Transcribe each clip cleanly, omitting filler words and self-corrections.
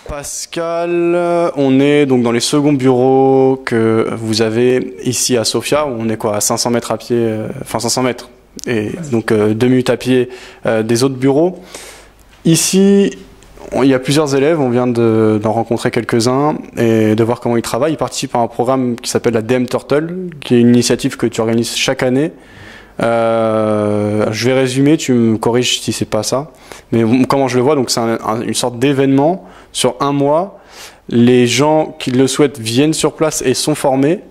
Pascal, on est donc dans les seconds bureaux que vous avez ici à Sofia, où on est quoi, à 500 mètres à pied, enfin 500 mètres, et donc 2 minutes à pied des autres bureaux. Ici, il y a plusieurs élèves, on vient d'en rencontrer quelques-uns et de voir comment ils travaillent. Ils participent à un programme qui s'appelle la DM Turtle, qui est une initiative que tu organises chaque année. Je vais résumer, tu me corriges si c'est pas ça. Mais comment je le vois, donc c'est une sorte d'événement sur un mois. Les gens qui le souhaitent viennent sur place et sont formés.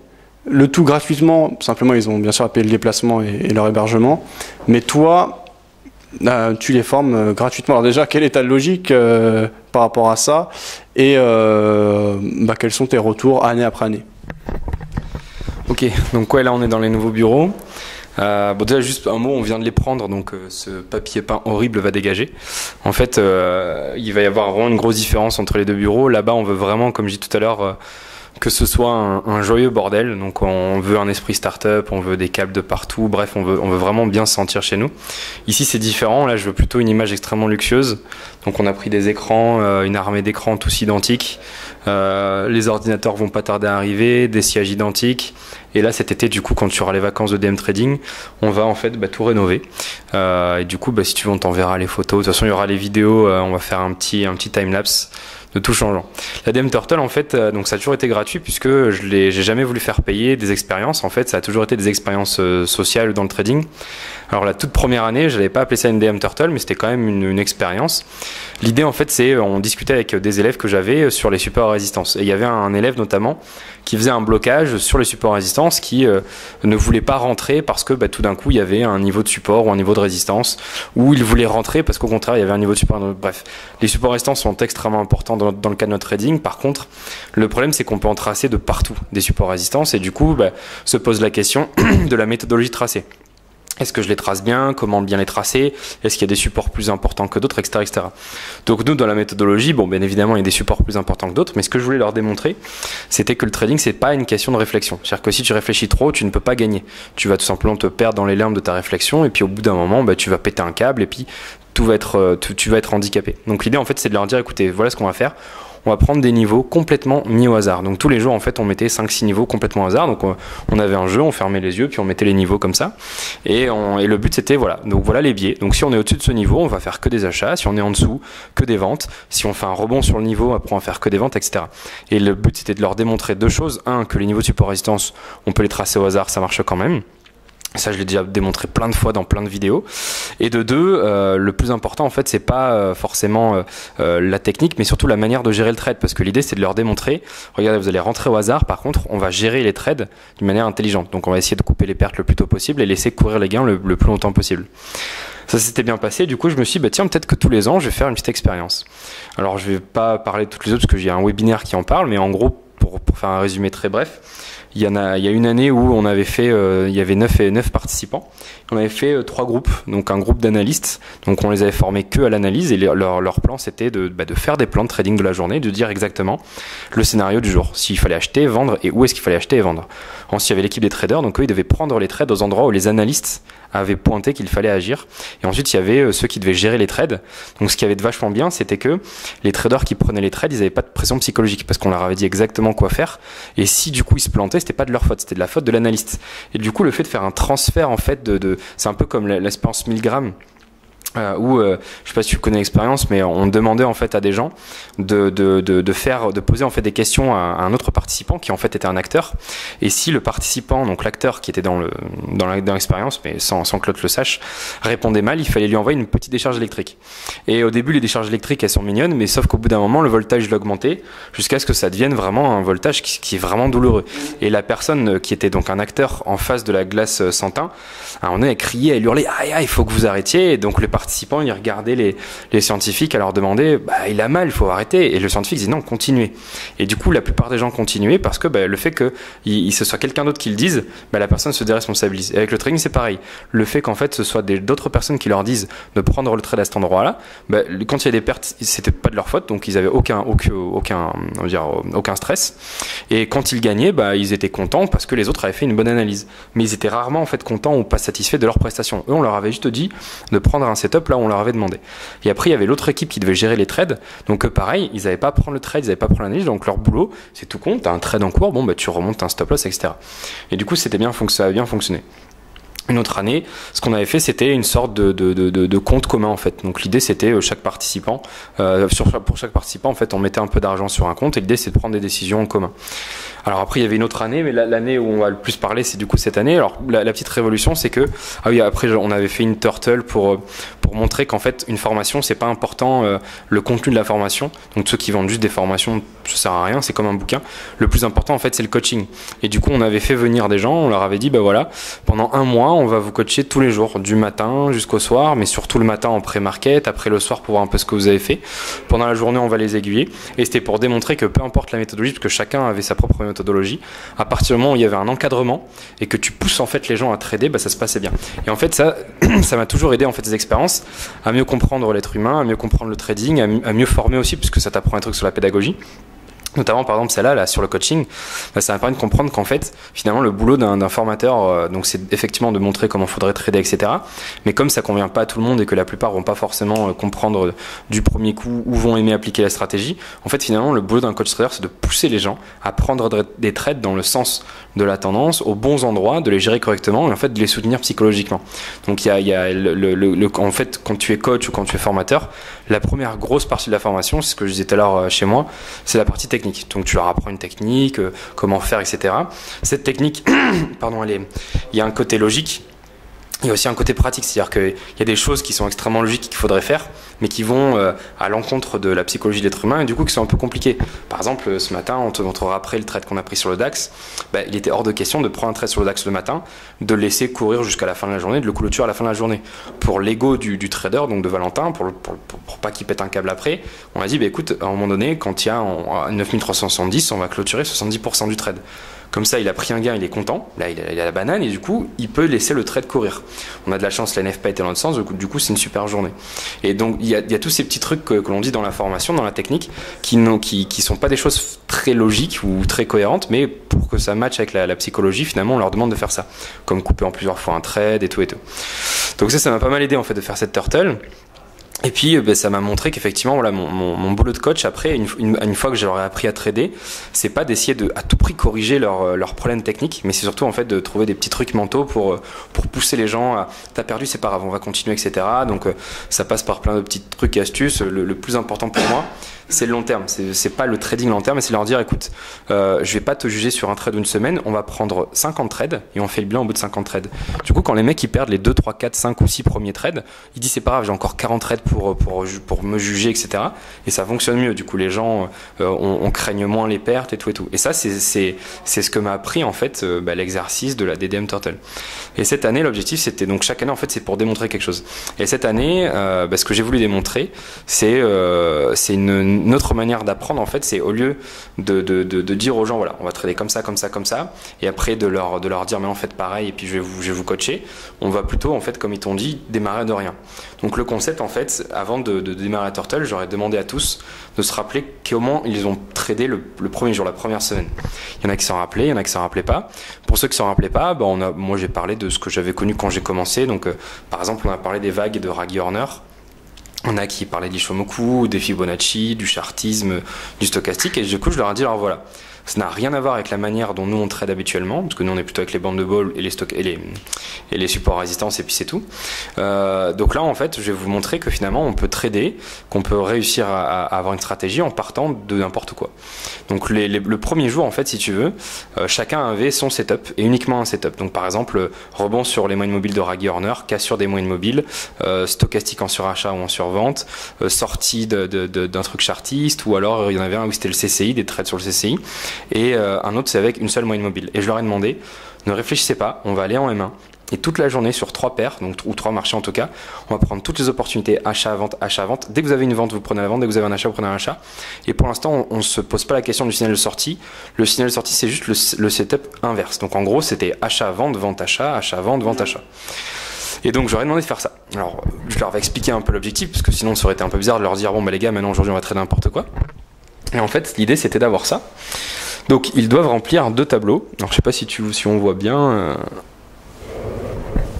Le tout gratuitement, simplement ils ont bien sûr à payer le déplacement et leur hébergement. Mais toi, tu les formes gratuitement. Alors déjà, quelle est ta logique par rapport à ça? Et quels sont tes retours année après année? Ok, donc ouais, là on est dans les nouveaux bureaux. Bon, déjà juste un mot, on vient de les prendre, donc ce papier peint horrible va dégager. En fait, il va y avoir vraiment une grosse différence entre les deux bureaux. Là-bas, on veut vraiment, comme je dis tout à l'heure, que ce soit un joyeux bordel. Donc on veut un esprit start-up, on veut des câbles de partout, bref, on veut vraiment bien se sentir chez nous. Ici c'est différent, là je veux plutôt une image extrêmement luxueuse. Donc on a pris des écrans, une armée d'écrans tous identiques. Les ordinateurs vont pas tarder à arriver, des sièges identiques. Et là cet été, du coup, quand tu auras les vacances de DM Trading, on va en fait tout rénover. Et du coup, si tu veux, on t'enverra les photos. De toute façon, il y aura les vidéos, on va faire un petit time-lapse de tout changeant. La DM Turtle, en fait, donc ça a toujours été gratuit puisque j'ai jamais voulu faire payer des expériences. En fait, ça a toujours été des expériences sociales dans le trading. Alors la toute première année, je n'avais pas appelé ça une DM Turtle, mais c'était quand même une expérience. L'idée, en fait, c'est on discutait avec des élèves que j'avais sur les supports à résistance. Et il y avait un élève notamment qui faisait un blocage sur les supports à résistance, qui ne voulait pas rentrer parce que tout d'un coup, il y avait un niveau de support ou un niveau de résistance, ou il voulait rentrer parce qu'au contraire, il y avait un niveau de support. Bref, les supports à résistance sont extrêmement importants dans le cas de notre trading. Par contre, le problème, c'est qu'on peut en tracer de partout des supports à résistance, et du coup, se pose la question de la méthodologie tracée. Est-ce que je les trace bien? Comment bien les tracer? Est-ce qu'il y a des supports plus importants que d'autres, etc., etc. Donc nous, dans la méthodologie, bien évidemment, il y a des supports plus importants que d'autres, mais ce que je voulais leur démontrer, c'était que le trading, c'est pas une question de réflexion. C'est-à-dire que si tu réfléchis trop, tu ne peux pas gagner. Tu vas tout simplement te perdre dans les limbes de ta réflexion, et puis au bout d'un moment, tu vas péter un câble, et puis tu vas être handicapé. Donc l'idée, en fait, c'est de leur dire, écoutez, voilà ce qu'on va faire. On va prendre des niveaux complètement mis au hasard. Donc tous les jours, en fait, on mettait 5-6 niveaux complètement au hasard. Donc on avait un jeu, on fermait les yeux, puis on mettait les niveaux comme ça. Et le but, c'était, voilà. Donc voilà les biais. Donc si on est au-dessus de ce niveau, on va faire que des achats. Si on est en dessous, que des ventes. Si on fait un rebond sur le niveau, après on va faire que des ventes, etc. Et le but, c'était de leur démontrer deux choses. Un, que les niveaux de support résistance, on peut les tracer au hasard, ça marche quand même. Ça, je l'ai déjà démontré plein de fois dans plein de vidéos. Et de deux, le plus important, en fait, c'est pas forcément la technique, mais surtout la manière de gérer le trade. Parce que l'idée, c'est de leur démontrer, regardez, vous allez rentrer au hasard. Par contre, on va gérer les trades d'une manière intelligente. Donc, on va essayer de couper les pertes le plus tôt possible et laisser courir les gains le plus longtemps possible. Ça s'était bien passé. Du coup, je me suis dit, tiens, peut-être que tous les ans, je vais faire une petite expérience. Alors, je vais pas parler de toutes les autres parce que j'ai un webinaire qui en parle, mais en gros, pour faire un résumé très bref, il y a une année où on avait fait, il y avait 9 participants. On avait fait 3 groupes, donc un groupe d'analystes. Donc on les avait formés que à l'analyse, et leur plan, c'était de faire des plans de trading de la journée, de dire exactement le scénario du jour, s'il fallait acheter, vendre, et où est-ce qu'il fallait acheter et vendre. Ensuite, il y avait l'équipe des traders, donc eux, ils devaient prendre les trades aux endroits où les analystes avaient pointé qu'il fallait agir. Et ensuite, il y avait ceux qui devaient gérer les trades. Donc ce qui avait de vachement bien, c'était que les traders qui prenaient les trades, ils n'avaient pas de pression psychologique parce qu'on leur avait dit exactement quoi faire. Et si du coup ils se plantaient, c'était pas de leur faute, c'était de la faute de l'analyste. Et du coup, le fait de faire un transfert, en fait, c'est un peu comme l'expérience Milgram. Où je sais pas si tu connais l'expérience, mais on demandait en fait à des gens de poser en fait des questions à un autre participant qui en fait était un acteur, et si le participant, donc l'acteur qui était dans l'expérience, mais sans que l'autre le sache, répondait mal, il fallait lui envoyer une petite décharge électrique. Et au début, les décharges électriques, elles sont mignonnes, mais sauf qu'au bout d'un moment, le voltage l'augmentait jusqu'à ce que ça devienne vraiment un voltage qui est vraiment douloureux. Et la personne qui était donc un acteur en face de la glace sans teint, on a crié, elle hurlait, aïe aïe, il faut que vous arrêtiez. Et donc les participants, ils regardaient les scientifiques à leur demander, il a mal, il faut arrêter. Et le scientifique disait non, continuez. Et du coup, la plupart des gens continuaient parce que le fait que ce soit quelqu'un d'autre qui le dise, la personne se déresponsabilise. Et avec le trading, c'est pareil. Le fait qu'en fait, ce soit d'autres personnes qui leur disent de prendre le trade à cet endroit-là, quand il y a des pertes, c'était pas de leur faute, donc ils avaient aucun stress. Et quand ils gagnaient, ils étaient contents parce que les autres avaient fait une bonne analyse. Mais ils étaient rarement en fait contents ou pas satisfaits de leur prestation. Eux, on leur avait juste dit de prendre un setup, là on leur avait demandé. Et après il y avait l'autre équipe qui devait gérer les trades, donc pareil, ils n'avaient pas à prendre le trade, ils n'avaient pas à prendre l'analyse, donc leur boulot c'est tout con, t'as un trade en cours, bon bah tu remontes un stop loss, etc. Et du coup ça a bien fonctionné. Une autre année, ce qu'on avait fait, c'était une sorte de compte commun en fait. Donc l'idée, c'était chaque participant, pour chaque participant, en fait, on mettait un peu d'argent sur un compte. Et l'idée, c'est de prendre des décisions en commun. Alors après, il y avait une autre année, mais l'année où on va le plus parler, c'est du coup cette année. Alors la petite révolution, c'est que après, on avait fait une turtle pour montrer qu'en fait, une formation, c'est pas important le contenu de la formation. Donc ceux qui vendent juste des formations, ça sert à rien. C'est comme un bouquin. Le plus important, en fait, c'est le coaching. Et du coup, on avait fait venir des gens. On leur avait dit, bah voilà, pendant un mois, on va vous coacher tous les jours, du matin jusqu'au soir, mais surtout le matin en pré-market, après le soir pour voir un peu ce que vous avez fait. Pendant la journée, on va les aiguiller. Et c'était pour démontrer que peu importe la méthodologie, parce que chacun avait sa propre méthodologie, à partir du moment où il y avait un encadrement et que tu pousses en fait les gens à trader, bah, ça se passait bien. Et en fait, ça m'a toujours aidé en fait ces expériences à mieux comprendre l'être humain, à mieux comprendre le trading, à mieux former aussi, puisque ça t'apprend un truc sur la pédagogie. Notamment par exemple celle-là là, sur le coaching, bah, ça m'a permis de comprendre qu'en fait finalement le boulot d'un formateur donc c'est effectivement de montrer comment faudrait trader, etc. Mais comme ça convient pas à tout le monde et que la plupart vont pas forcément comprendre du premier coup ou vont aimer appliquer la stratégie, en fait finalement le boulot d'un coach trader c'est de pousser les gens à prendre des trades dans le sens de la tendance, aux bons endroits, de les gérer correctement et en fait de les soutenir psychologiquement. Donc il y a en fait quand tu es coach ou quand tu es formateur, la première grosse partie de la formation, c'est ce que je disais tout à l'heure chez moi, c'est la partie technique. Donc tu leur apprends une technique, comment faire, etc. Cette technique, pardon, il y a un côté logique, il y a aussi un côté pratique, c'est-à-dire qu'il y a des choses qui sont extrêmement logiques qu'il faudrait faire, mais qui vont à l'encontre de la psychologie de l'être humain et du coup qui sont un peu compliquées. Par exemple, ce matin, on te montrera après le trade qu'on a pris sur le DAX, bah, il était hors de question de prendre un trade sur le DAX le matin, de le laisser courir jusqu'à la fin de la journée, de le clôturer à la fin de la journée. Pour l'ego du trader, donc de Valentin, pour pas qu'il pète un câble après, on a dit, bah, écoute, à un moment donné, quand il y a 9370, on va clôturer 70% du trade. Comme ça, il a pris un gain, il est content. Là, il a la banane et du coup, il peut laisser le trade courir. On a de la chance, la NFP était dans l'autre sens. Du coup, c'est une super journée. Et donc, il y a tous ces petits trucs que l'on dit dans la formation, dans la technique, qui sont pas des choses très logiques ou très cohérentes, mais pour que ça matche avec la psychologie, finalement, on leur demande de faire ça. Comme couper en plusieurs fois un trade et tout et tout. Donc ça m'a pas mal aidé en fait de faire cette turtle. Et puis ça m'a montré qu'effectivement voilà mon boulot de coach après une fois que j'aurais appris à trader, c'est pas d'essayer de à tout prix corriger leurs problèmes techniques, mais c'est surtout en fait de trouver des petits trucs mentaux pour pousser les gens à t'as perdu, c'est pas grave, on va continuer, etc. Donc ça passe par plein de petits trucs et astuces. Le plus important pour moi, c'est le long terme, c'est pas le trading long terme, mais c'est leur dire écoute, je vais pas te juger sur un trade d'une semaine, on va prendre 50 trades et on fait le bilan au bout de 50 trades. Du coup quand les mecs ils perdent les 2, 3, 4, 5 ou 6 premiers trades, ils disent c'est pas grave, j'ai encore 40 trades pour me juger, etc. Et ça fonctionne mieux, du coup les gens on craigne moins les pertes et tout. Et ça c'est ce que m'a appris en fait l'exercice de la DDM Turtle. Et cette année l'objectif c'était, donc chaque année en fait c'est pour démontrer quelque chose. Et cette année ce que j'ai voulu démontrer c'est une autre manière d'apprendre en fait, c'est au lieu de dire aux gens voilà on va trader comme ça, et après de leur dire mais en fait pareil et puis je vais vous coacher, on va plutôt en fait comme ils t'ont dit démarrer de rien. Donc le concept en fait, avant de démarrer la Turtle, j'aurais demandé à tous de se rappeler comment ils ont tradé le premier jour, la première semaine. Il y en a qui s'en rappelaient, il y en a qui s'en rappelaient pas. Pour ceux qui s'en rappelaient pas, moi j'ai parlé de ce que j'avais connu quand j'ai commencé. Donc par exemple on a parlé des vagues de Raggy Horner. On a qui parlaient d'Ishimoku, des Fibonacci, du chartisme, du stochastique, et du coup je leur ai dit alors voilà, ça n'a rien à voir avec la manière dont nous on trade habituellement, parce que nous on est plutôt avec les bandes de ball et les supports à résistance et puis c'est tout. Donc là en fait je vais vous montrer que finalement on peut trader, qu'on peut réussir à avoir une stratégie en partant de n'importe quoi. Donc le premier jour en fait si tu veux, chacun avait son setup et uniquement un setup. Donc par exemple rebond sur les moyennes mobiles de Raggy Horner, cassure des moyennes mobiles, stochastique en surachat ou en survente, sortie d'un truc chartiste, ou alors il y en avait un où c'était le CCI, des trades sur le CCI. Et un autre c'est avec une seule moyenne mobile. Et je leur ai demandé, ne réfléchissez pas, on va aller en M1 et toute la journée sur 3 paires, donc, ou 3 marchés en tout cas, on va prendre toutes les opportunités achat, vente, achat, vente. Dès que vous avez une vente, vous prenez la vente, dès que vous avez un achat, vous prenez un achat. Et pour l'instant, on ne se pose pas la question du signal de sortie. Le signal de sortie, c'est juste le setup inverse. Donc en gros, c'était achat, vente, achat, vente, vente, achat. Et donc j'aurais demandé de faire ça. Alors je leur vais expliquer un peu l'objectif, parce que sinon ça aurait été un peu bizarre de leur dire bon bah les gars, maintenant aujourd'hui on va trader n'importe quoi. Et en fait l'idée c'était d'avoir ça. Donc ils doivent remplir 2 tableaux. Alors je sais pas si on voit bien.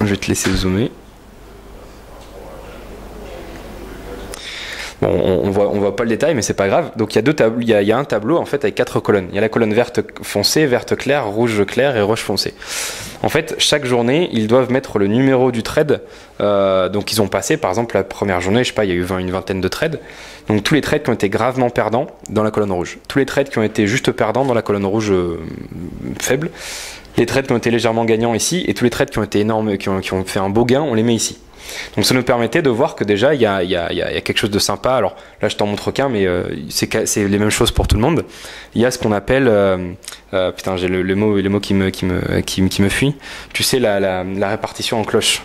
Je vais te laisser zoomer. Bon, on voit pas le détail, mais c'est pas grave. Donc il y a deux tableaux, il y a un tableau en fait avec 4 colonnes. Il y a la colonne verte foncée, verte claire, rouge clair et rouge foncé. En fait, chaque journée, ils doivent mettre le numéro du trade. Donc ils ont passé, par exemple, la première journée, je sais pas, il y a eu une vingtaine de trades. Donc tous les trades qui ont été gravement perdants dans la colonne rouge. Tous les trades qui ont été juste perdants dans la colonne rouge faible. Les trades qui ont été légèrement gagnants ici, et tous les trades qui ont été énormes, qui ont fait un beau gain, on les met ici. Donc ça nous permettait de voir que déjà il y a quelque chose de sympa. Alors là je t'en montre qu'un, mais c'est les mêmes choses pour tout le monde. Il y a ce qu'on appelle putain, j'ai le mot qui me fuit. Tu sais, la répartition en cloche.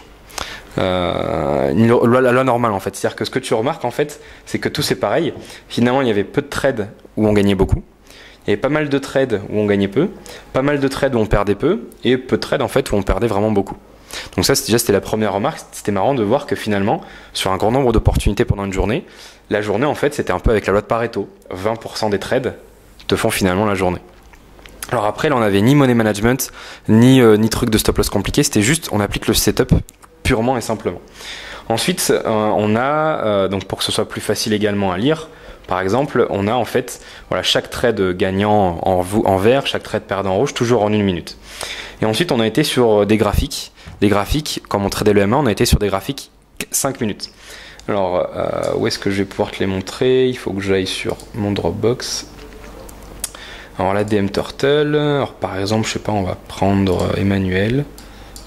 La loi normale en fait. C'est-à-dire que ce que tu remarques en fait, c'est que tout c'est pareil. Finalement il y avait peu de trades où on gagnait beaucoup. Il y avait pas mal de trades où on gagnait peu, pas mal de trades où on perdait peu, et peu de trades en fait où on perdait vraiment beaucoup. Donc ça, c'était la première remarque. C'était marrant de voir que finalement, sur un grand nombre d'opportunités pendant une journée, la journée en fait, c'était un peu avec la loi de Pareto. 20% des trades te font finalement la journée. Alors après, là, on n'avait ni money management, ni truc de stop loss compliqué. C'était juste, on applique le setup purement et simplement. Ensuite, on a, donc pour que ce soit plus facile également à lire, par exemple, on a en fait voilà, chaque trade gagnant en vert, chaque trade perdant en rouge, toujours en 1 minute. Et ensuite, on a été sur des graphiques. Des graphiques, comme on tradait le M1, on a été sur des graphiques 5 minutes. Alors, où est-ce que je vais pouvoir te les montrer? Il faut que j'aille sur mon Dropbox. Alors là, DM Turtle. Alors, par exemple, je sais pas, on va prendre Emmanuel.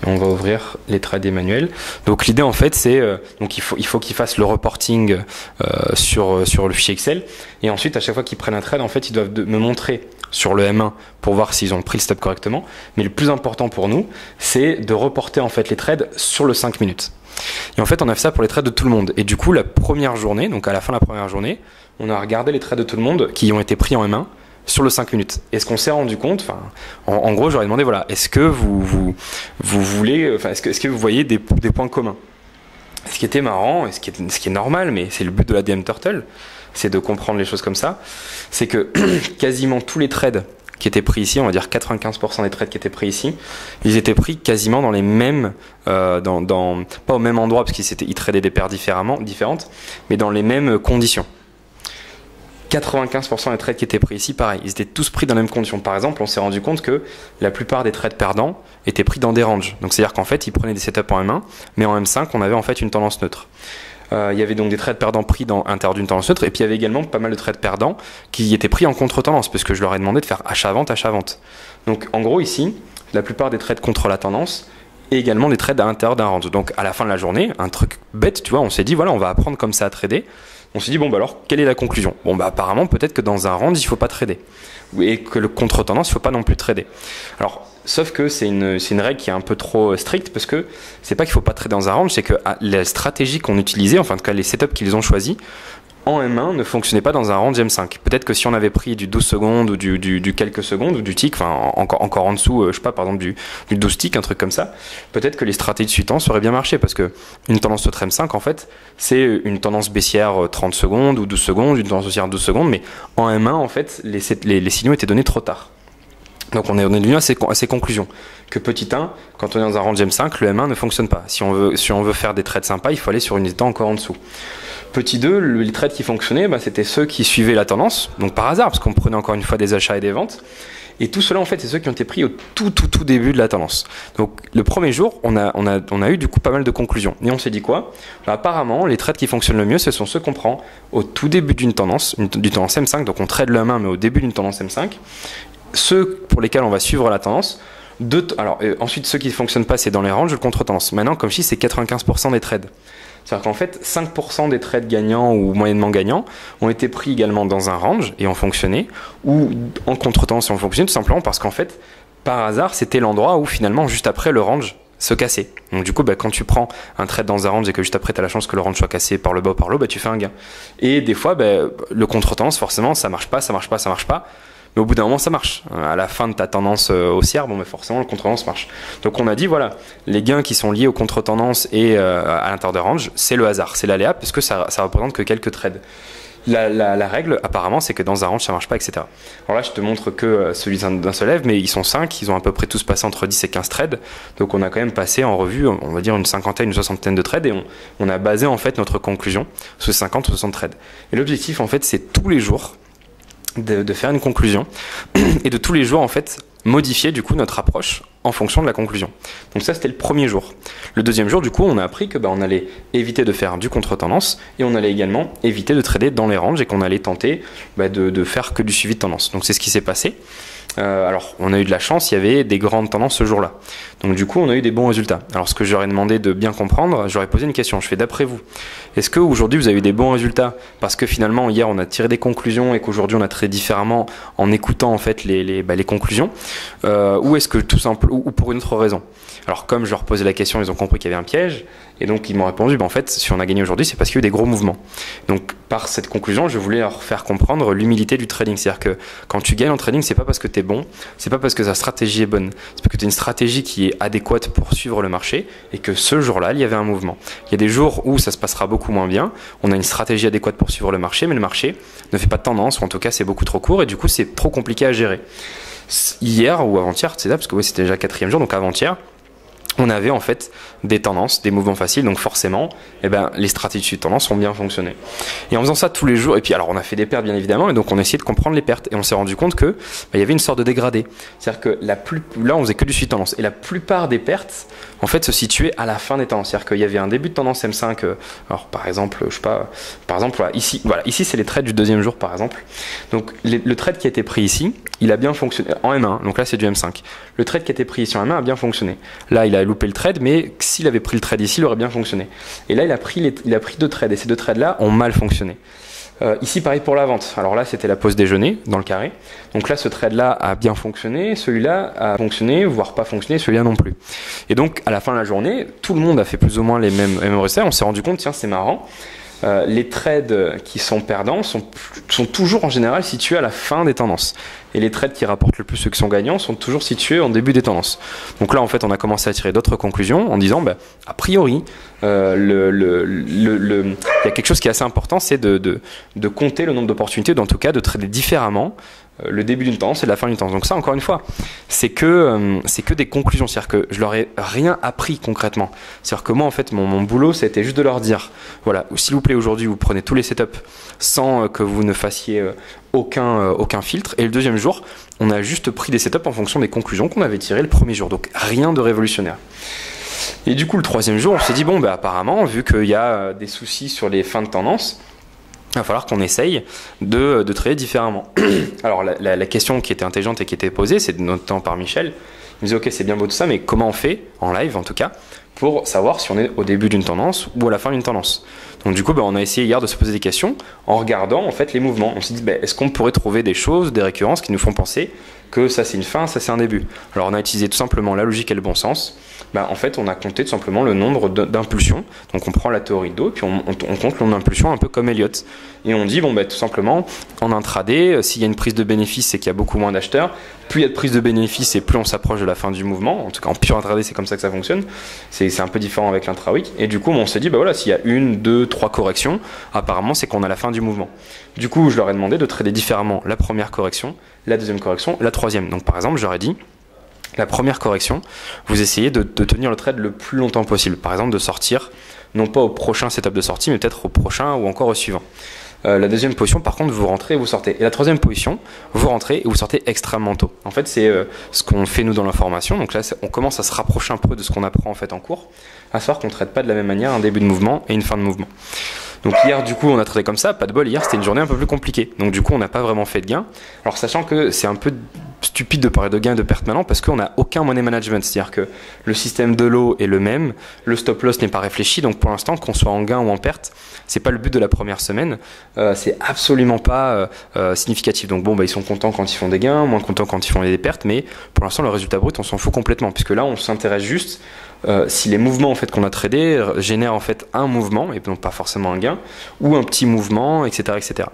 Et on va ouvrir les trades Emmanuel. Donc l'idée en fait c'est donc il faut qu'ils fassent le reporting sur le fichier Excel, et ensuite à chaque fois qu'ils prennent un trade en fait ils doivent me montrer sur le M1 pour voir s'ils ont pris le stop correctement. Mais le plus important pour nous c'est de reporter en fait les trades sur le 5 minutes. Et en fait on a fait ça pour les trades de tout le monde. Et du coup la première journée, donc à la fin de la première journée, on a regardé les trades de tout le monde qui ont été pris en M1 sur le 5 minutes. Et ce qu'on s'est rendu compte, en gros, j'aurais demandé, voilà, est-ce que vous voulez, enfin, est-ce que vous voyez des points communs? Ce qui était marrant, et ce qui est normal, mais c'est le but de la DM Turtle, c'est de comprendre les choses comme ça, c'est que quasiment tous les trades qui étaient pris ici, on va dire 95% des trades qui étaient pris ici, ils étaient pris quasiment dans les mêmes, pas au même endroit, parce qu'ils tradaient des paires différentes, mais dans les mêmes conditions. 95% des trades qui étaient pris ici, pareil, ils étaient tous pris dans les mêmes conditions. Par exemple, on s'est rendu compte que la plupart des trades perdants étaient pris dans des ranges. Donc c'est-à-dire qu'en fait, ils prenaient des setups en M1, mais en M5, on avait en fait une tendance neutre. Il y avait donc des trades perdants pris dans l'intérieur d'une tendance neutre, et puis il y avait également pas mal de trades perdants qui étaient pris en contre-tendance, parce que je leur ai demandé de faire achat-vente, achat-vente. Donc en gros ici, la plupart des trades contre la tendance, et également des trades à l'intérieur d'un range. Donc à la fin de la journée, un truc bête, tu vois, on s'est dit, voilà, on va apprendre comme ça à trader. On s'est dit, bon, bah alors, quelle est la conclusion? Bon, bah apparemment, peut-être que dans un range, il ne faut pas trader. Et que le contre-tendance, il ne faut pas non plus trader. Alors, sauf que c'est une règle qui est un peu trop stricte, parce que c'est pas qu'il ne faut pas trader dans un range, c'est que la stratégie qu'on utilisait, enfin, en tout cas, les setups qu'ils ont choisis, en M1 ne fonctionnait pas dans un range M5. Peut-être que si on avait pris du 12 secondes ou du quelques secondes ou du tick, enfin encore en dessous, je sais pas, par exemple du 12 tick, un truc comme ça, peut-être que les stratégies suivantes auraient bien marché, parce que une tendance neutre M5 en fait, c'est une tendance baissière 30 secondes ou 12 secondes, une tendance haussière 12 secondes, mais en M1 en fait, les signaux étaient donnés trop tard. Donc on est devenu à ces conclusions. Que petit 1, quand on est dans un range M5, le M1 ne fonctionne pas. Si on veut faire des trades sympas, il faut aller sur une unité encore en dessous. Petit 2, les trades qui fonctionnaient, c'était ceux qui suivaient la tendance, donc par hasard, parce qu'on prenait encore une fois des achats et des ventes. Et tout cela, en fait, c'est ceux qui ont été pris au tout début de la tendance. Donc le premier jour, on a eu du coup pas mal de conclusions. Et on s'est dit quoi? Apparemment, les trades qui fonctionnent le mieux, ce sont ceux qu'on prend au tout début d'une tendance M5, donc on trade le M1, mais au début d'une tendance M5. Ceux pour lesquels on va suivre la tendance. Ensuite, ceux qui ne fonctionnent pas, c'est dans les ranges, le contre-tendance. Maintenant, comme je dis, c'est 95% des trades. C'est-à-dire qu'en fait, 5% des trades gagnants ou moyennement gagnants ont été pris également dans un range et ont fonctionné, ou en contre-tendance et ont fonctionné, tout simplement parce qu'en fait, par hasard, c'était l'endroit où finalement, juste après, le range se cassait. Donc du coup, quand tu prends un trade dans un range et que juste après, tu as la chance que le range soit cassé par le bas ou par le haut, tu fais un gain. Et des fois, le contre-tendance, forcément, ça marche pas. Mais au bout d'un moment, ça marche. À la fin de ta tendance haussière, forcément, le contre-tendance marche. Donc, on a dit, voilà, les gains qui sont liés au contre-tendance et à l'intérieur de range, c'est le hasard, c'est l'aléa, parce que ça représente que quelques trades. la règle, apparemment, c'est que dans un range, ça marche pas, etc. Alors là, je te montre que celui d'un seul élève, mais ils sont 5, ils ont à peu près tous passé entre 10 et 15 trades. Donc on a quand même passé en revue, on va dire une cinquantaine, une soixantaine de trades, et on a basé en fait notre conclusion sur 50 ou 60 trades. Et l'objectif, en fait, c'est tous les jours de faire une conclusion et de tous les jours, en fait, modifier du coup notre approche en fonction de la conclusion. Donc ça, c'était le premier jour. Le deuxième jour, du coup, on a appris que on allait éviter de faire du contre-tendance et on allait également éviter de trader dans les ranges et qu'on allait tenter de faire que du suivi de tendance. Donc c'est ce qui s'est passé. Alors, on a eu de la chance, il y avait des grandes tendances ce jour-là. Donc du coup, on a eu des bons résultats. Alors ce que j'aurais demandé de bien comprendre, j'aurais posé une question. Je fais d'après vous, est-ce qu'aujourd'hui vous avez eu des bons résultats parce que finalement hier on a tiré des conclusions et qu'aujourd'hui on a tradé différemment en écoutant en fait les conclusions, ou est-ce que tout simple ou pour une autre raison? Alors comme je leur posais la question, ils ont compris qu'il y avait un piège et donc ils m'ont répondu en fait si on a gagné aujourd'hui c'est parce qu'il y a eu des gros mouvements. Donc par cette conclusion, je voulais leur faire comprendre l'humilité du trading, c'est-à-dire que quand tu gagnes en trading, c'est pas parce que tu es bon, c'est pas parce que ta stratégie est bonne, c'est parce que tu as une stratégie qui est adéquate pour suivre le marché et que ce jour-là, il y avait un mouvement. Il y a des jours où ça se passera beaucoup moins bien, on a une stratégie adéquate pour suivre le marché, mais le marché ne fait pas de tendance, ou en tout cas c'est beaucoup trop court et du coup c'est trop compliqué à gérer. Hier ou avant-hier, c'est ça, parce que oui, c'était déjà le 4e jour, donc avant-hier, on avait en fait des tendances, des mouvements faciles, donc forcément, les stratégies de tendance ont bien fonctionné. Et en faisant ça tous les jours, et puis alors on a fait des pertes bien évidemment, et donc on a essayé de comprendre les pertes, et on s'est rendu compte que il y avait une sorte de dégradé. C'est-à-dire que là on faisait que du suivi de tendance, et la plupart des pertes en fait se situaient à la fin des tendances. C'est-à-dire qu'il y avait un début de tendance M5, alors par exemple, je sais pas, par exemple ici c'est les trades du deuxième jour par exemple. Donc le trade qui a été pris ici, il a bien fonctionné en M1, donc là c'est du M5. Le trade qui a été pris ici en M1 a bien fonctionné. Là il a loupé le trade, mais s'il avait pris le trade ici, il aurait bien fonctionné. Et là, il a pris 2 trades, et ces 2 trades-là ont mal fonctionné. Ici, pareil pour la vente. Alors là, c'était la pause déjeuner dans le carré. Donc là, ce trade-là a bien fonctionné, celui-là a fonctionné, voire pas fonctionné, celui-là non plus. Et donc, à la fin de la journée, tout le monde a fait plus ou moins les mêmes résultats. On s'est rendu compte, tiens, c'est marrant. Les trades qui sont perdants sont toujours en général situés à la fin des tendances. Et les trades qui rapportent le plus, ceux qui sont gagnants, sont toujours situés en début des tendances. Donc là, en fait, on a commencé à tirer d'autres conclusions en disant, a priori, il y a quelque chose qui est assez important, c'est de compter le nombre d'opportunités, ou en tout cas de trader différemment le début d'une tendance et la fin d'une tendance. Donc ça, encore une fois, c'est que des conclusions. C'est-à-dire que je leur ai rien appris concrètement. C'est-à-dire que moi, en fait, mon boulot, c'était juste de leur dire, voilà, s'il vous plaît, aujourd'hui, vous prenez tous les setups sans que vous ne fassiez aucun filtre. Et le deuxième jour, on a juste pris des setups en fonction des conclusions qu'on avait tirées le premier jour. Donc rien de révolutionnaire. Et du coup, le troisième jour, on s'est dit, apparemment, vu qu'il y a des soucis sur les fins de tendance, il va falloir qu'on essaye de trader différemment. Alors la question qui était intelligente et qui était posée, c'est notamment par Michel. Il me disait, ok, c'est bien beau tout ça, mais comment on fait, en live en tout cas, pour savoir si on est au début d'une tendance ou à la fin d'une tendance. Donc du coup, on a essayé hier de se poser des questions en regardant en fait les mouvements. On s'est dit, est-ce qu'on pourrait trouver des choses, des récurrences qui nous font penser que ça c'est une fin, ça c'est un début. Alors on a utilisé tout simplement la logique et le bon sens. En fait, on a compté tout simplement le nombre d'impulsions. Donc on prend la théorie de dos, puis on compte le nombre d'impulsions un peu comme Elliott. Et on dit, tout simplement, en intraday, s'il y a une prise de bénéfice, c'est qu'il y a beaucoup moins d'acheteurs. Plus il y a de prise de bénéfice et plus on s'approche de la fin du mouvement. En tout cas, en pure intraday, c'est comme ça que ça fonctionne. C'est un peu différent avec l'intra-week. Et du coup, on s'est dit, s'il y a 1, 2, 3 corrections, apparemment, c'est qu'on a la fin du mouvement. Du coup, je leur ai demandé de trader différemment la première correction, la deuxième correction, la troisième. Donc, par exemple, j'aurais dit, la première correction, vous essayez de tenir le trade le plus longtemps possible. Par exemple, de sortir, non pas au prochain setup de sortie, mais peut-être au prochain ou encore au suivant. La deuxième position, par contre, vous rentrez et vous sortez. Et la troisième position, vous rentrez et vous sortez extrêmement tôt. En fait, c'est ce qu'on fait nous dans la formation. Donc là, on commence à se rapprocher un peu de ce qu'on apprend en fait en cours, à savoir qu'on ne traite pas de la même manière un début de mouvement et une fin de mouvement. Donc hier, du coup, on a traité comme ça. Pas de bol, hier, c'était une journée un peu plus compliquée. Donc du coup, on n'a pas vraiment fait de gain. Alors sachant que c'est un peu stupide de parler de gain et de perte maintenant parce qu'on n'a aucun money management. C'est-à-dire que le système de l'eau est le même, le stop loss n'est pas réfléchi. Donc pour l'instant, qu'on soit en gain ou en perte, c'est pas le but de la première semaine. C'est absolument pas significatif. Donc ils sont contents quand ils font des gains, moins contents quand ils font des pertes. Mais pour l'instant, le résultat brut, on s'en fout complètement. Puisque là, on s'intéresse juste si les mouvements en fait qu'on a tradés génèrent en fait un mouvement et donc pas forcément un gain ou un petit mouvement, etc., etc.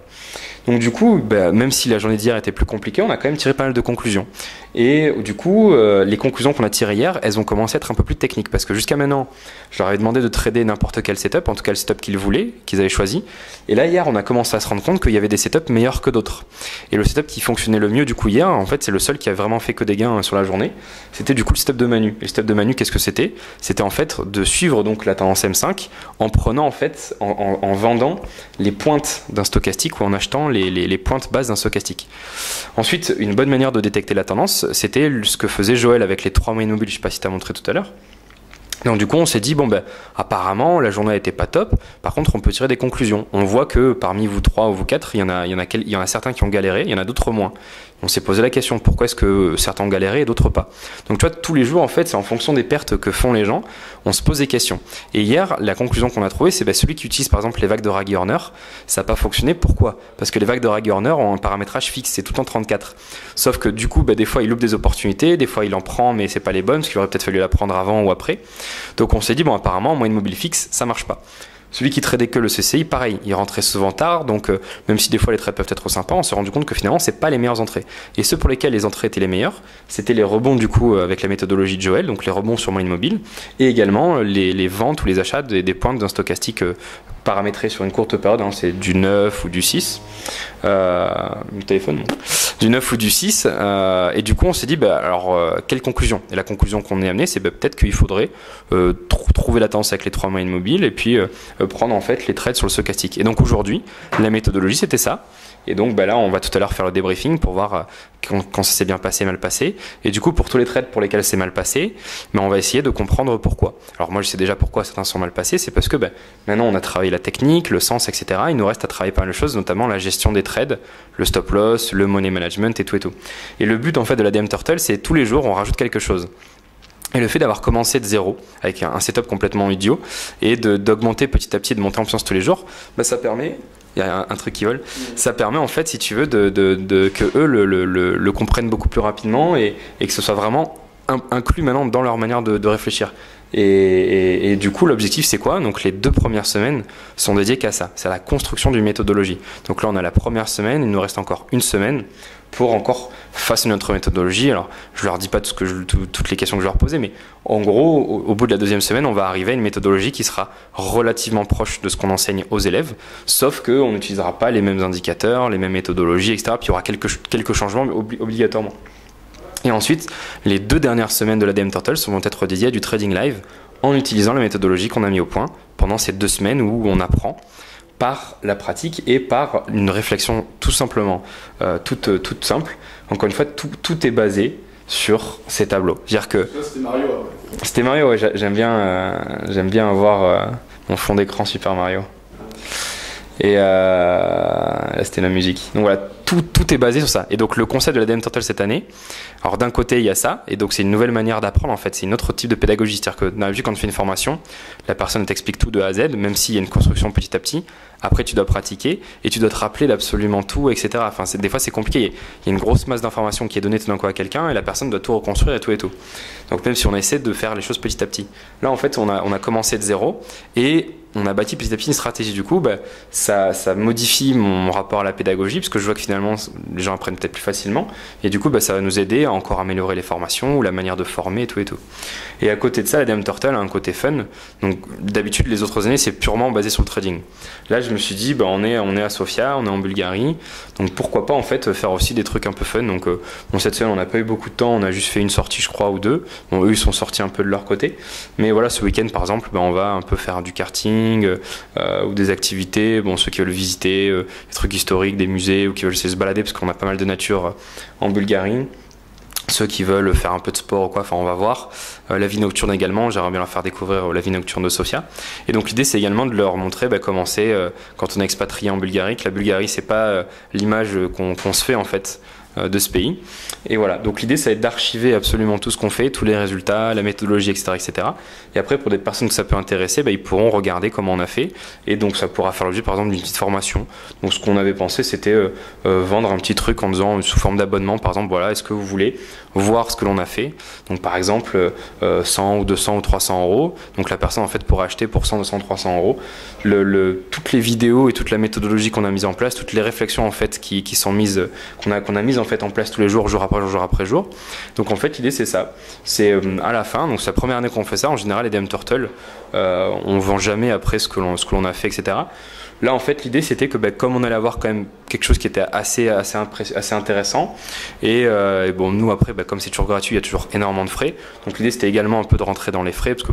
Donc du coup, même si la journée d'hier était plus compliquée, on a quand même tiré pas mal de conclusions. Et du coup, les conclusions qu'on a tirées hier, elles ont commencé à être un peu plus techniques parce que jusqu'à maintenant, je leur avais demandé de trader n'importe quel setup, en tout cas le setup qu'ils voulaient, qu'ils avaient choisi. Et là hier, on a commencé à se rendre compte qu'il y avait des setups meilleurs que d'autres. Et le setup qui fonctionnait le mieux du coup hier, en fait, c'est le seul qui a vraiment fait que des gains sur la journée. C'était du coup le setup de Manu. Et le setup de Manu, qu'est-ce que c'était? C'était en fait de suivre donc la tendance M5 en prenant en fait, en vendant les pointes d'un stochastique ou en achetant les pointes basses d'un stochastique. Ensuite, une bonne manière de détecter la tendance, c'était ce que faisait Joël avec les 3 moyennes mobiles, je ne sais pas si tu as montré tout à l'heure. Donc du coup, on s'est dit, apparemment, la journée n'était pas top. Par contre, on peut tirer des conclusions. On voit que parmi vous 3 ou vous 4, il y en a certains qui ont galéré, il y en a d'autres moins. On s'est posé la question, pourquoi est-ce que certains ont galéré et d'autres pas? Donc tu vois, tous les jours, en fait, c'est en fonction des pertes que font les gens, on se pose des questions. Et hier, la conclusion qu'on a trouvée, c'est celui qui utilise par exemple les vagues de Raggy Horner, ça n'a pas fonctionné. Pourquoi? Parce que les vagues de Raggy Horner ont un paramétrage fixe, c'est tout en 34. Sauf que du coup, des fois, il loupe des opportunités, des fois, il en prend, mais c'est pas les bonnes, parce qu'il aurait peut-être fallu la prendre avant ou après. Donc on s'est dit, apparemment, moyenne mobile fixe, ça marche pas. Celui qui tradait que le CCI, pareil, il rentrait souvent tard, donc même si des fois les trades peuvent être sympas, on s'est rendu compte que finalement, c'est pas les meilleures entrées. Et ceux pour lesquels les entrées étaient les meilleures, c'était les rebonds du coup avec la méthodologie de Joël, donc les rebonds sur moyenne mobile, et également les ventes ou les achats des pointes d'un stochastique paramétré sur une courte période, c'est du 9 ou du 6, du téléphone, non. Du 9 ou du 6, et du coup on s'est dit, quelle conclusion? Et la conclusion qu'on est amené, c'est peut-être qu'il faudrait trouver la tendance avec les 3 moyennes mobiles, et puis prendre en fait les trades sur le stochastique. Et donc aujourd'hui, la méthodologie c'était ça. Et donc là, on va tout à l'heure faire le débriefing pour voir quand ça s'est bien passé, mal passé. Et du coup, pour tous les trades pour lesquels c'est mal passé, on va essayer de comprendre pourquoi. Alors moi, je sais déjà pourquoi certains sont mal passés. C'est parce que maintenant, on a travaillé la technique, le sens, etc. Il nous reste à travailler pas mal de choses, notamment la gestion des trades, le stop loss, le money management et tout et tout. Et le but en fait de la DM Turtle, c'est tous les jours, on rajoute quelque chose. Et le fait d'avoir commencé de zéro, avec un setup complètement idiot, et d'augmenter petit à petit, de monter en puissance tous les jours, ça permet... Il y a un truc qui vole. Ça permet en fait, si tu veux, que eux le comprennent beaucoup plus rapidement et que ce soit vraiment inclus maintenant dans leur manière de réfléchir. Et du coup, l'objectif, c'est quoi? Donc les 2 premières semaines sont dédiées qu'à ça. C'est à la construction d'une méthodologie. Donc là, on a la première semaine, il nous reste encore une semaine pour encore façonner notre méthodologie. Alors, je leur dis pas toutes les questions que je leur posais, mais en gros, au bout de la 2e semaine, on va arriver à une méthodologie qui sera relativement proche de ce qu'on enseigne aux élèves, sauf qu'on n'utilisera pas les mêmes indicateurs, les mêmes méthodologies, etc. Puis il y aura quelques changements obligatoirement. Et ensuite, les 2 dernières semaines de la DM Turtle vont être dédiées à du trading live en utilisant la méthodologie qu'on a mis au point pendant ces 2 semaines où on apprend par la pratique et par une réflexion tout simplement toute simple. Encore une fois, tout est basé sur ces tableaux. C'est-à-dire que c'était Mario. C'était Mario, ouais, j'aime bien avoir mon fond d'écran Super Mario. Et là, c'était la musique. Donc voilà, tout est basé sur ça. Et donc le concept de la DM Turtle cette année, alors d'un côté il y a ça, et donc c'est une nouvelle manière d'apprendre en fait, c'est une autre type de pédagogie. C'est-à-dire que d'habitude quand tu fais une formation, la personne t'explique tout de A à Z, même s'il y a une construction petit à petit. Après tu dois pratiquer et tu dois te rappeler d'absolument tout, etc. Enfin, des fois c'est compliqué. Il y a une grosse masse d'informations qui est donnée tout d'un coup à quelqu'un et la personne doit tout reconstruire et tout et tout. Donc même si on essaie de faire les choses petit à petit. Là en fait on a commencé de zéro et on a bâti petit à petit une stratégie. Du coup, ça modifie mon rapport à la pédagogie parce que je vois que finalement les gens apprennent peut-être plus facilement et du coup ça va nous aider à encore améliorer les formations ou la manière de former et tout et tout. Et à côté de ça, la DM Turtle a un côté fun. Donc d'habitude les autres années c'est purement basé sur le trading. Là je me suis dit on est à Sofia, on est en Bulgarie, donc pourquoi pas en fait faire aussi des trucs un peu fun. Donc cette semaine on n'a pas eu beaucoup de temps, on a juste fait une sortie je crois ou 2. Eux ils sont sortis un peu de leur côté, mais voilà, ce week-end par exemple on va un peu faire du karting ou des activités, ceux qui veulent visiter des trucs historiques, des musées ou qui veulent se balader parce qu'on a pas mal de nature en Bulgarie. Ceux qui veulent faire un peu de sport ou quoi, on va voir. La vie nocturne également, j'aimerais bien leur faire découvrir la vie nocturne de Sofia. Et donc l'idée c'est également de leur montrer comment c'est quand on est expatrié en Bulgarie, que la Bulgarie c'est pas l'image qu'on se fait en fait de ce pays. Et voilà, donc l'idée ça va être d'archiver absolument tout ce qu'on fait, tous les résultats, la méthodologie, etc., etc. Et après, pour des personnes que ça peut intéresser, ils pourront regarder comment on a fait. Et donc ça pourra faire l'objet par exemple d'une petite formation. Donc ce qu'on avait pensé, c'était vendre un petit truc en disant sous forme d'abonnement, par exemple, voilà, est-ce que vous voulez voir ce que l'on a fait? Donc par exemple 100 ou 200 ou 300 euros. Donc la personne en fait pourra acheter pour 100, 200, 300 euros toutes les vidéos et toute la méthodologie qu'on a mise en place, toutes les réflexions en fait qui sont mises, qu'on a mises en fait en place tous les jours, jour après jour, jour après jour. Donc en fait l'idée c'est ça, c'est à la fin, donc c'est la première année qu'on fait ça. En général les DM Turtle, on vend jamais après ce que l'on a fait, etc. Là en fait l'idée c'était que comme on allait avoir quand même quelque chose qui était assez intéressant et bon nous après comme c'est toujours gratuit, il y a toujours énormément de frais, donc l'idée c'était également un peu de rentrer dans les frais parce que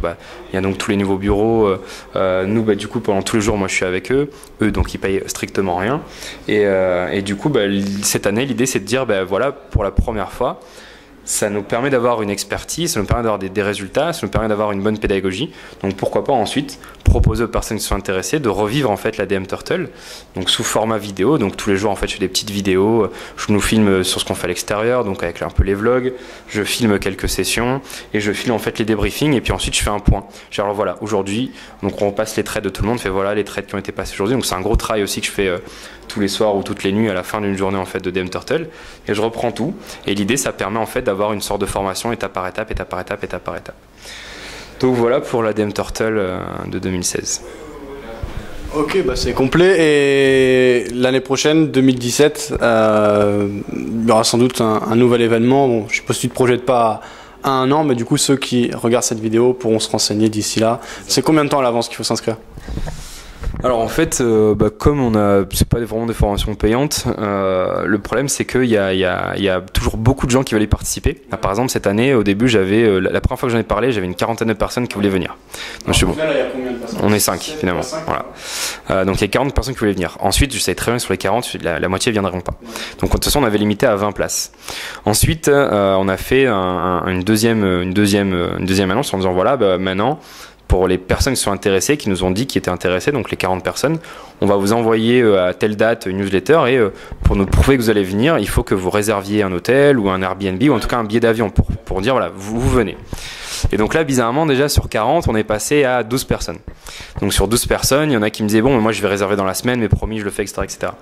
il y a donc tous les nouveaux bureaux, nous du coup pendant tous les jours moi je suis avec eux donc ils payent strictement rien et du coup cette année l'idée c'est de dire voilà, pour la première fois ça nous permet d'avoir une expertise, ça nous permet d'avoir des résultats, ça nous permet d'avoir une bonne pédagogie. Donc pourquoi pas ensuite proposer aux personnes qui sont intéressées de revivre en fait la DM Turtle, donc sous format vidéo. Donc tous les jours en fait je fais des petites vidéos, je nous filme sur ce qu'on fait à l'extérieur, donc avec un peu les vlogs, je filme quelques sessions et je filme en fait les débriefings et puis ensuite je fais un point. Alors voilà, aujourd'hui, donc on passe les trades de tout le monde, fait voilà les trades qui ont été passés aujourd'hui. Donc c'est un gros travail aussi que je fais tous les soirs ou toutes les nuits à la fin d'une journée en fait de DM Turtle et je reprends tout et l'idée ça permet en fait d'avoir une sorte de formation étape par étape, étape par étape, étape par étape. Donc voilà pour la DM Turtle de 2016. Ok, c'est complet et l'année prochaine, 2017, il y aura sans doute un nouvel événement. Bon, je suppose que tu ne te projettes pas à un an, mais du coup ceux qui regardent cette vidéo pourront se renseigner d'ici là. C'est combien de temps à l'avance qu'il faut s'inscrire ? Alors en fait, comme c'est pas vraiment des formations payantes, le problème c'est qu'il y a toujours beaucoup de gens qui veulent y participer. Par exemple cette année, au début, j'avais la première fois que j'en ai parlé, j'avais une quarantaine de personnes qui voulaient venir. Donc je suis bon. Là, il y a combien de personnes ? On est 5 finalement. Voilà. Donc il y a 40 personnes qui voulaient venir. Ensuite, je savais très bien que sur les 40, la moitié ne viendront pas. Donc de toute façon, on avait limité à 20 places. Ensuite, on a fait une deuxième annonce en disant voilà, maintenant. Pour les personnes qui sont intéressées, qui nous ont dit qu'ils étaient intéressés, donc les 40 personnes, on va vous envoyer à telle date une newsletter et pour nous prouver que vous allez venir, il faut que vous réserviez un hôtel ou un Airbnb ou en tout cas un billet d'avion pour dire voilà, vous venez. Et donc là, bizarrement, déjà sur 40, on est passé à 12 personnes. Donc sur 12 personnes, il y en a qui me disaient bon, moi je vais réserver dans la semaine, mais promis, je le fais, etc. etc.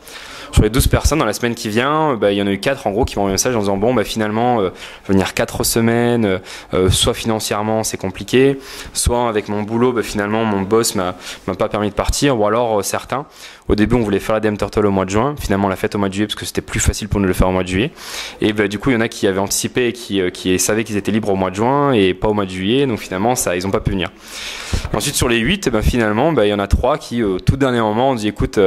Sur les 12 personnes, dans la semaine qui vient, il y en a eu 4 en gros qui m'ont envoyé un message en disant bon, finalement, venir 4 semaines, soit financièrement c'est compliqué, soit avec mon boulot, finalement mon boss m'a pas permis de partir, ou alors certains. Au début, on voulait faire la DM Turtle au mois de juin. Finalement, on l'a fait au mois de juillet parce que c'était plus facile pour nous de le faire au mois de juillet. Et du coup, il y en a qui avaient anticipé et qui savaient qu'ils étaient libres au mois de juin et pas au mois de juillet. Donc finalement, ils n'ont pas pu venir. Ensuite, sur les 8, finalement, il y en a 3 qui, au tout dernier moment, ont dit écoute,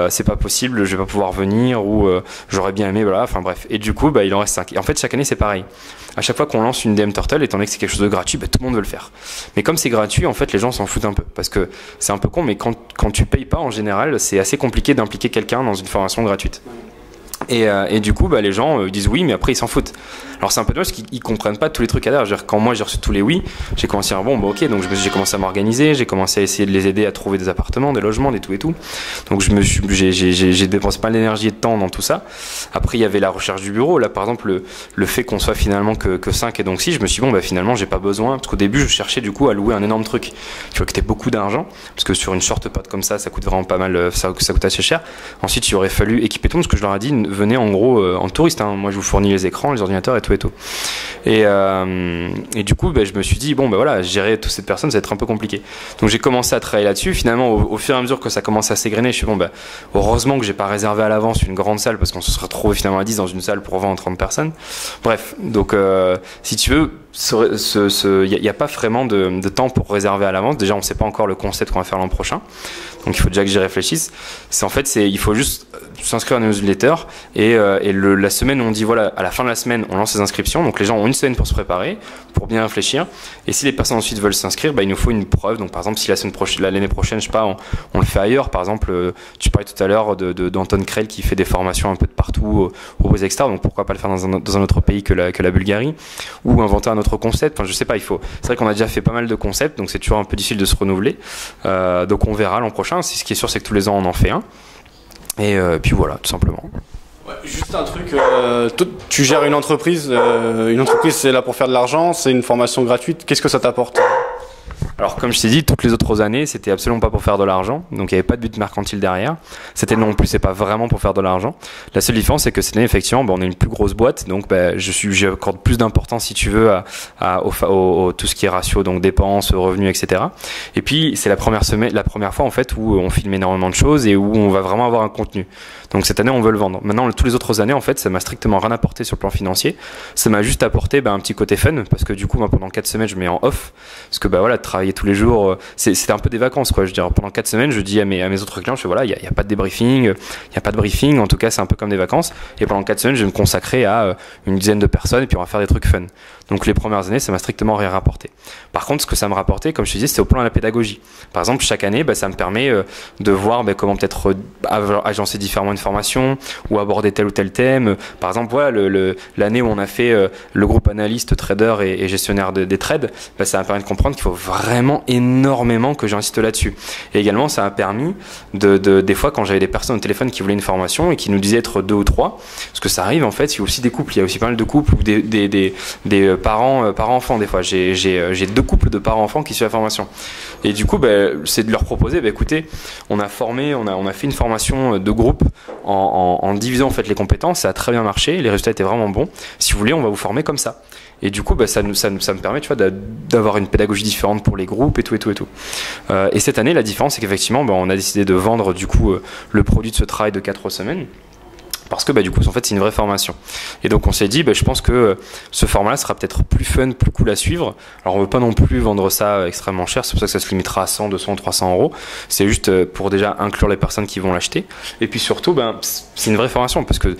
c'est pas possible, je vais pas pouvoir venir ou j'aurais bien aimé, voilà. Enfin bref. Et du coup, il en reste 5. Et en fait, chaque année, c'est pareil. À chaque fois qu'on lance une DM Turtle, étant donné que c'est quelque chose de gratuit, tout le monde veut le faire. Mais comme c'est gratuit, en fait, les gens s'en foutent un peu. Parce que c'est un peu con, mais quand tu payes pas, en général, c'est assez compliqué d'impliquer quelqu'un dans une formation gratuite. Et du coup, les gens disent oui, mais après ils s'en foutent. Alors c'est un peu dommage parce qu'ils comprennent pas tous les trucs à derrière. Quand moi j'ai reçu tous les oui, j'ai commencé à dire bon, ok, donc j'ai commencé à m'organiser, j'ai commencé à essayer de les aider à trouver des appartements, des logements, des tout et tout. Donc j'ai dépensé pas mal d'énergie et de temps dans tout ça. Après il y avait la recherche du bureau. Là par exemple le fait qu'on soit finalement que 5 et donc 6, je me suis dit bon finalement j'ai pas besoin parce qu'au début je cherchais du coup à louer un énorme truc qui coûtait beaucoup d'argent parce que sur une short pod comme ça coûte vraiment pas mal, ça coûte assez cher. Ensuite il aurait fallu équiper tout parce que je leur ai dit venez en gros en touriste, hein. Moi je vous fournis les écrans, les ordinateurs et tout et tout. Et du coup je me suis dit bon voilà, gérer toutes ces personnes ça va être un peu compliqué. Donc j'ai commencé à travailler là-dessus. Finalement au fur et à mesure que ça commence à s'égrener, je suis bon heureusement que j'ai pas réservé à l'avance une grande salle parce qu'on se serait retrouvé finalement à 10 dans une salle pour 20 ou 30 personnes. Bref, donc si tu veux, il n'y a pas vraiment de temps pour réserver à l'avance. Déjà on sait pas encore le concept qu'on va faire l'an prochain. Donc il faut déjà que j'y réfléchisse. Il faut juste s'inscrire à une newsletter et la semaine où on dit voilà, à la fin de la semaine on lance les inscriptions, donc les gens ont une semaine pour se préparer, pour bien réfléchir, et si les personnes ensuite veulent s'inscrire, il nous faut une preuve. Donc par exemple si l'année prochaine je sais pas, on le fait ailleurs, par exemple tu parlais tout à l'heure d'Anton Krell qui fait des formations un peu de partout au etc. Donc pourquoi pas le faire dans un autre pays que la Bulgarie, ou inventer un autre concept, je sais pas, c'est vrai qu'on a déjà fait pas mal de concepts, donc c'est toujours un peu difficile de se renouveler, donc on verra l'an prochain. Ce qui est sûr c'est que tous les ans on en fait un. Et puis voilà, tout simplement. Ouais, juste un truc, tu gères une entreprise c'est là pour faire de l'argent, c'est une formation gratuite, qu'est-ce que ça t'apporte? Alors comme je t'ai dit, toutes les autres années, c'était absolument pas pour faire de l'argent, donc il n'y avait pas de but mercantile derrière. Cette année non plus, c'est pas vraiment pour faire de l'argent. La seule différence, c'est que cette année, effectivement, on est une plus grosse boîte, donc j'accorde plus d'importance, si tu veux, au tout ce qui est ratio, donc dépenses, revenus, etc. Et puis c'est la première fois en fait où on filme énormément de choses et où on va vraiment avoir un contenu. Donc cette année, on veut le vendre. Maintenant, toutes les autres années, en fait, ça m'a strictement rien apporté sur le plan financier. Ça m'a juste apporté un petit côté fun, parce que du coup, moi, pendant 4 semaines, je mets en off, parce que voilà, travailler tous les jours, c'était un peu des vacances, quoi. Je veux dire, pendant 4 semaines, je dis à mes autres clients, je fais voilà, il y a pas de débriefing, il y a pas de briefing. En tout cas, c'est un peu comme des vacances. Et pendant 4 semaines, je vais me consacrer à une dizaine de personnes, et puis on va faire des trucs fun. Donc les premières années, ça m'a strictement rien rapporté. Par contre, ce que ça me rapportait, comme je te disais, c'était au plan de la pédagogie. Par exemple, chaque année, ça me permet de voir comment peut-être agencer différemment une formation ou aborder tel ou tel thème. Par exemple, voilà, l'année où on a fait le groupe analyste, trader et gestionnaire des trades, ça m'a permis de comprendre qu'il faut vraiment énormément que j'insiste là-dessus. Et également, ça m'a permis des fois, quand j'avais des personnes au téléphone qui voulaient une formation et qui nous disaient être 2 ou 3, parce que ça arrive en fait, il y a aussi des couples, il y a aussi pas mal de couples ou des parents-enfants des fois. J'ai 2 couples de parents-enfants qui suivent la formation. Et du coup, c'est de leur proposer, écoutez, on a fait une formation de groupe en divisant en fait les compétences, ça a très bien marché, les résultats étaient vraiment bons. Si vous voulez, on va vous former comme ça. Et du coup, ça me permet, tu vois, d'avoir une pédagogie différente pour les groupes et tout. Et cette année, la différence, c'est qu'effectivement, on a décidé de vendre du coup le produit de ce travail de 4 semaines. Parce que du coup en fait c'est une vraie formation. Et donc on s'est dit je pense que ce format là sera peut-être plus fun, plus cool à suivre. Alors on veut pas non plus vendre ça extrêmement cher, c'est pour ça que ça se limitera à 100, 200, 300 euros. C'est juste pour déjà inclure les personnes qui vont l'acheter. Et puis surtout c'est une vraie formation parce que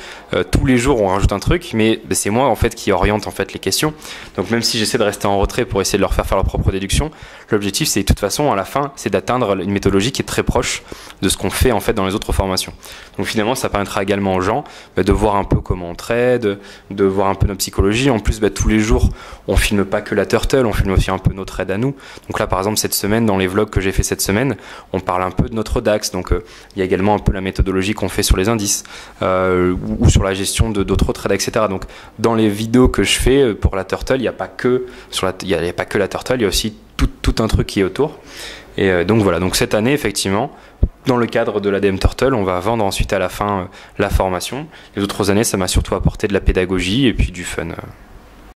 tous les jours on rajoute un truc, mais c'est moi en fait qui oriente en fait les questions. Donc même si j'essaie de rester en retrait pour essayer de leur faire leur propre déduction, l'objectif c'est de toute façon à la fin c'est d'atteindre une méthodologie qui est très proche de ce qu'on fait en fait dans les autres formations. Donc finalement ça permettra également aux gens de voir un peu comment on trade, de voir un peu notre psychologie. En plus, tous les jours, on filme pas que la turtle, on filme aussi un peu nos trades à nous. Donc là, par exemple, cette semaine, dans les vlogs que j'ai fait cette semaine, on parle un peu de notre DAX. Donc il y a également un peu la méthodologie qu'on fait sur les indices ou sur la gestion d'autres trades, etc. Donc dans les vidéos que je fais pour la turtle, il n'y a pas que la turtle, il y a aussi tout un truc qui est autour. Et donc voilà, donc cette année, effectivement, dans le cadre de l'ADM Turtle, on va vendre ensuite à la fin la formation. Les autres années, ça m'a surtout apporté de la pédagogie et puis du fun.